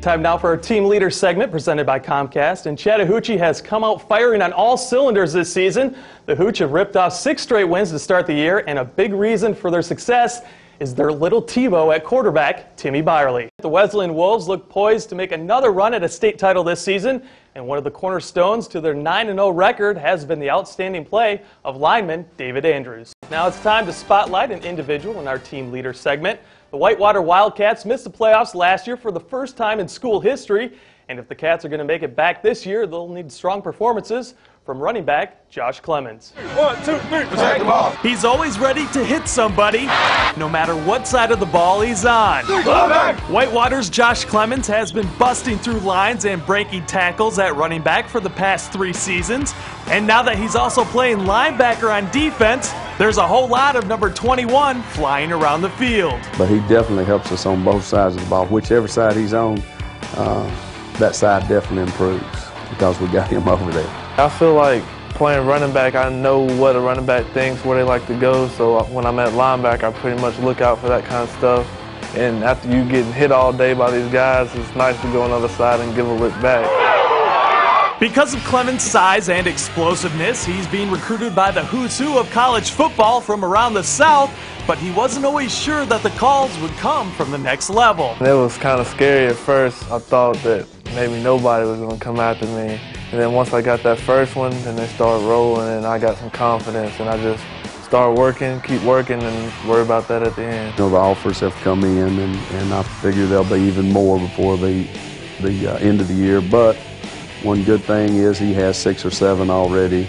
Time now for our Team Leader segment presented by Comcast. And Chattahoochee has come out firing on all cylinders this season. The Hooch have ripped off 6 straight wins to start the year, and a big reason for their success is their little TiVo at quarterback, Timmy Byerly. The Wesleyan Wolves look poised to make another run at a state title this season, and one of the cornerstones to their 9-0 record has been the outstanding play of lineman David Andrews. Now it's time to spotlight an individual in our Team Leader segment. The Whitewater Wildcats missed the playoffs last year for the first time in school history, and if the Cats are going to make it back this year, they'll need strong performances from running back Josh Clemens. 1, 2, 3, protect the ball. He's always ready to hit somebody, no matter what side of the ball he's on. Whitewater's Josh Clemens has been busting through lines and breaking tackles at running back for the past 3 seasons. And now that he's also playing linebacker on defense, there's a whole lot of number 21 flying around the field. But he definitely helps us on both sides of the ball. Whichever side he's on, that side definitely improves because we got him over there. I feel like playing running back, I know what a running back thinks, where they like to go, so when I'm at linebacker, I pretty much look out for that kind of stuff. And after you getting hit all day by these guys, it's nice to go on the other side and give a lick back. Because of Clemens' size and explosiveness, he's being recruited by the who's who of college football from around the South, but he wasn't always sure that the calls would come from the next level. And it was kind of scary at first. I thought that maybe nobody was going to come after me. And then once I got that first one, then they started rolling, and I got some confidence, and I just started working, keep working, and worry about that at the end. You know, the offers have come in, and I figure there'll be even more before the end of the year. But one good thing is he has 6 or 7 already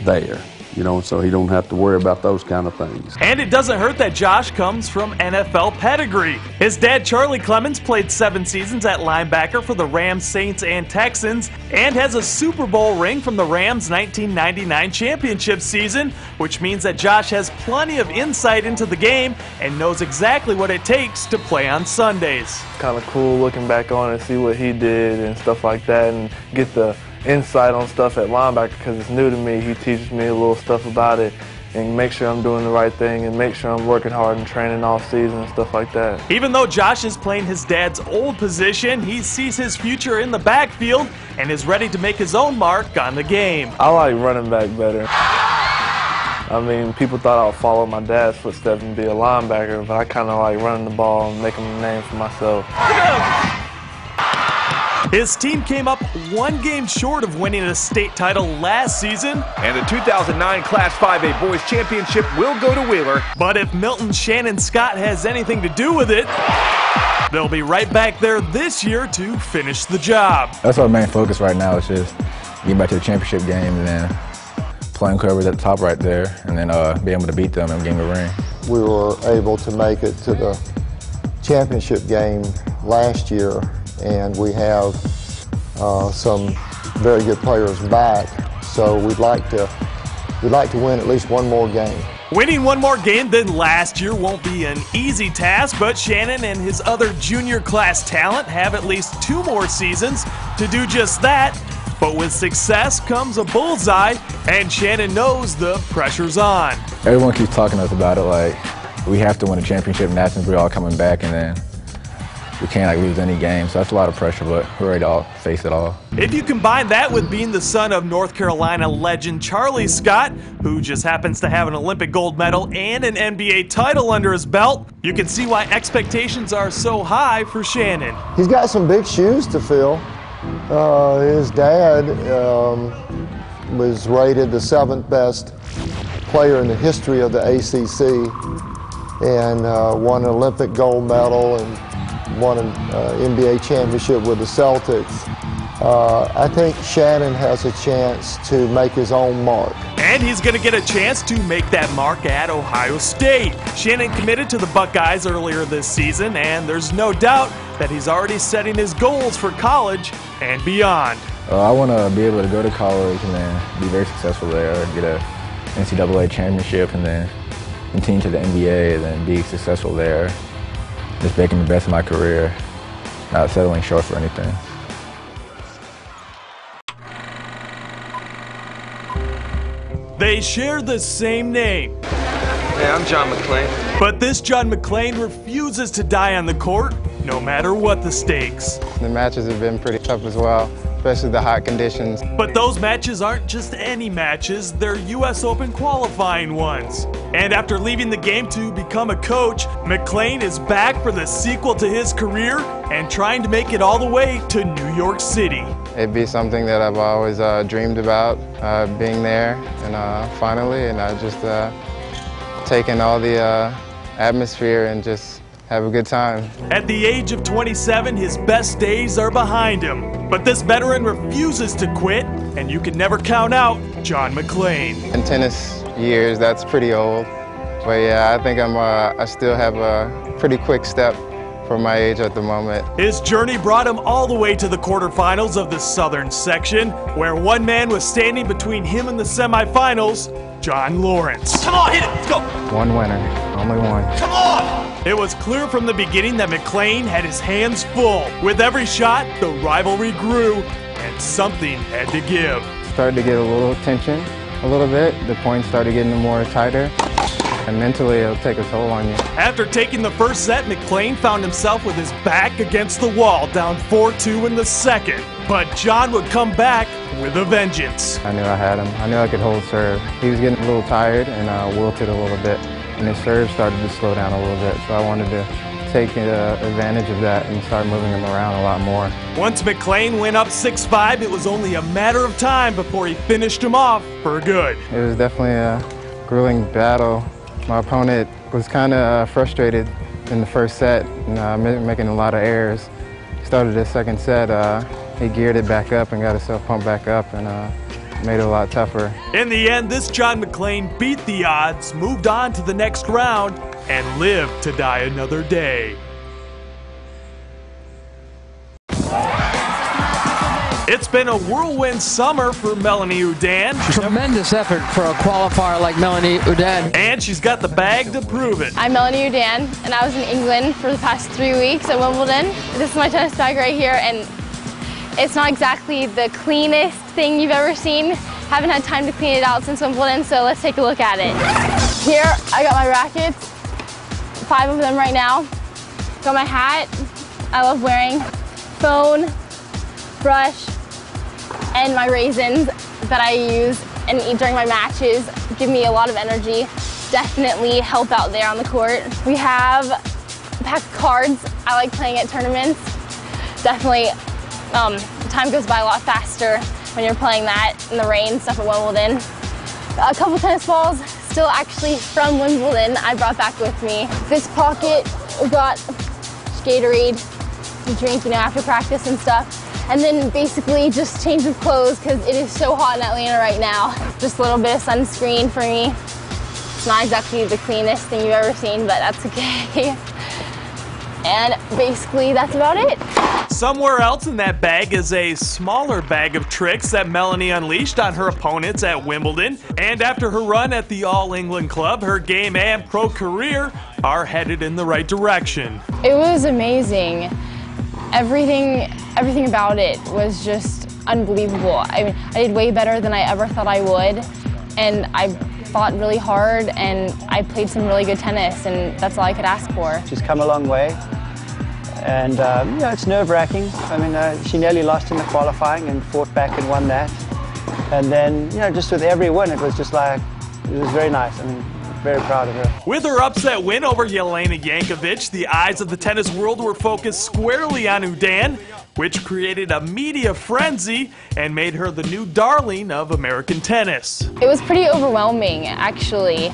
there. You know, so he don't have to worry about those kind of things. And it doesn't hurt that Josh comes from NFL pedigree. His dad, Charlie Clemens, played 7 seasons at linebacker for the Rams, Saints, and Texans, and has a Super Bowl ring from the Rams' 1999 championship season, which means that Josh has plenty of insight into the game and knows exactly what it takes to play on Sundays. It's kind of cool looking back on and see what he did and stuff like that, and get the insight on stuff at linebacker because it's new to me. He teaches me a little stuff about it and make sure I'm doing the right thing and make sure I'm working hard and training off season and stuff like that. Even though Josh is playing his dad's old position, he sees his future in the backfield and is ready to make his own mark on the game. I like running back better. I mean, people thought I would follow my dad's footsteps and be a linebacker, but I kind of like running the ball and making a name for myself. His team came up 1 game short of winning a state title last season. And the 2009 Class 5A Boys Championship will go to Wheeler. But if Milton Shannon Scott has anything to do with it, they'll be right back there this year to finish the job. That's our main focus right now, is just getting back to the championship game and then playing whoever's at the top right there and then be able to beat them and getting a ring. We were able to make it to the championship game last year, and we have some very good players back, so we'd like to win at least 1 more game. Winning 1 more game than last year won't be an easy task, but Shannon and his other junior class talent have at least 2 more seasons to do just that. But with success comes a bullseye, and Shannon knows the pressure's on. Everyone keeps talking to us about it, like we have to win a championship, and we're all coming back, and then we can't lose any game, so that's a lot of pressure, but we're ready to face it all. If you combine that with being the son of North Carolina legend Charlie Scott, who just happens to have an Olympic gold medal and an NBA title under his belt, you can see why expectations are so high for Shannon. He's got some big shoes to fill. His dad was rated the 7th best player in the history of the ACC and won an Olympic gold medal and won an NBA championship with the Celtics. I think Shannon has a chance to make his own mark. And he's going to get a chance to make that mark at Ohio State. Shannon committed to the Buckeyes earlier this season, and there's no doubt that he's already setting his goals for college and beyond. I want to be able to go to college and then be very successful there, get a NCAA championship, and then continue to the NBA and then be successful there. Just making the best of my career, not settling short for anything. They share the same name. Hey, I'm John McClain. But this John McClain refuses to die on the court. no matter what the stakes. The matches have been pretty tough as well, especially the hot conditions. But those matches aren't just any matches, they're US Open qualifying ones. And after leaving the game to become a coach, McClain is back for the sequel to his career and trying to make it all the way to New York City. It'd be something that I've always dreamed about, being there, and finally, and I just taken all the atmosphere and just have a good time. At the age of 27, his best days are behind him. But this veteran refuses to quit, and you can never count out John McClain. In tennis years, that's pretty old. But yeah, I think I still have a pretty quick step for my age at the moment. His journey brought him all the way to the quarterfinals of the Southern section, where one man was standing between him and the semifinals, John Lawrence. Come on, hit it, let's go. One winner, only one. Come on! It was clear from the beginning that McClain had his hands full. With every shot, the rivalry grew, and something had to give. Started to get a little tension, a little bit. The points started getting more tighter. And mentally, it'll take a toll on you. After taking the first set, McClain found himself with his back against the wall, down 4-2 in the second. But John would come back with a vengeance. I knew I had him. I knew I could hold serve. He was getting a little tired and wilted a little bit. And his serve started to slow down a little bit. So I wanted to take advantage of that and start moving him around a lot more. Once McClain went up 6-5, it was only a matter of time before he finished him off for good. It was definitely a grueling battle. My opponent was kind of frustrated in the first set and making a lot of errors. Started the second set, he geared it back up and got himself pumped back up and made it a lot tougher. In the end, this John McClain beat the odds, moved on to the next round, and lived to die another day. It's been a whirlwind summer for Melanie Oudin. Tremendous effort for a qualifier like Melanie Oudin. And she's got the bag to prove it. I'm Melanie Oudin, and I was in England for the past 3 weeks at Wimbledon. This is my tennis bag right here, and it's not exactly the cleanest thing you've ever seen. Haven't had time to clean it out since Wimbledon, so let's take a look at it. Here, I got my rackets, 5 of them right now. Got my hat, I love wearing, phone, brush, and my raisins that I use and eat during my matches. Give me a lot of energy. Definitely help out there on the court. We have a pack of cards. I like playing at tournaments. Definitely, time goes by a lot faster when you're playing that in the rain, stuff at Wimbledon. A couple tennis balls, still actually from Wimbledon, I brought back with me. This pocket, we got Gatorade to drink, after practice and stuff. And then basically just change of clothes because it is so hot in Atlanta right now. Just a little bit of sunscreen for me. It's not exactly the cleanest thing you've ever seen, but that's okay. And basically that's about it. Somewhere else in that bag is a smaller bag of tricks that Melanie unleashed on her opponents at Wimbledon. And after her run at the All England Club, her game and pro career are headed in the right direction. It was amazing. Everything about it was just unbelievable. I mean, I did way better than I ever thought I would, and I fought really hard, and I played some really good tennis, and that's all I could ask for. She's come a long way, and it's nerve-wracking. I mean, she nearly lost in the qualifying and fought back and won that. And then, just with every win, it was just like, it was very nice. I mean, very proud of her. With her upset win over Jelena Jankovic, the eyes of the tennis world were focused squarely on Oudin, which created a media frenzy and made her the new darling of American tennis. It was pretty overwhelming, actually.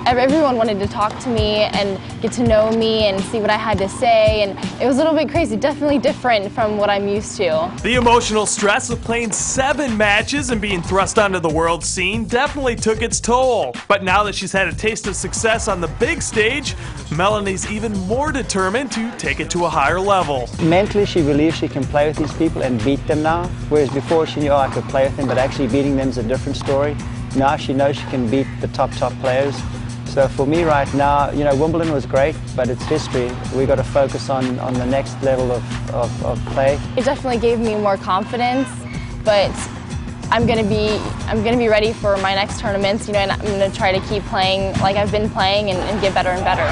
Everyone wanted to talk to me and get to know me and see what I had to say, and it was a little bit crazy, definitely different from what I'm used to. The emotional stress of playing 7 matches and being thrust onto the world scene definitely took its toll. But now that she's had a taste of success on the big stage, Melanie's even more determined to take it to a higher level. Mentally, she believes she can play with these people and beat them now, whereas before she knew, I could play with them, but actually beating them is a different story. Now she knows she can beat the top players. So for me right now, Wimbledon was great, but it's history. We got to focus on the next level of play. It definitely gave me more confidence, but I'm gonna be ready for my next tournaments, and I'm gonna try to keep playing like I've been playing and get better and better.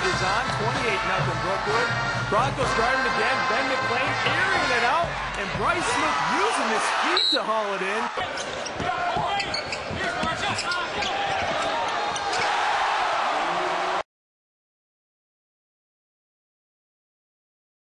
is on, 28-0 Brookwood. Broncos starting again, Ben McClain airing it out, and Bryce Smith using his feet to haul it in.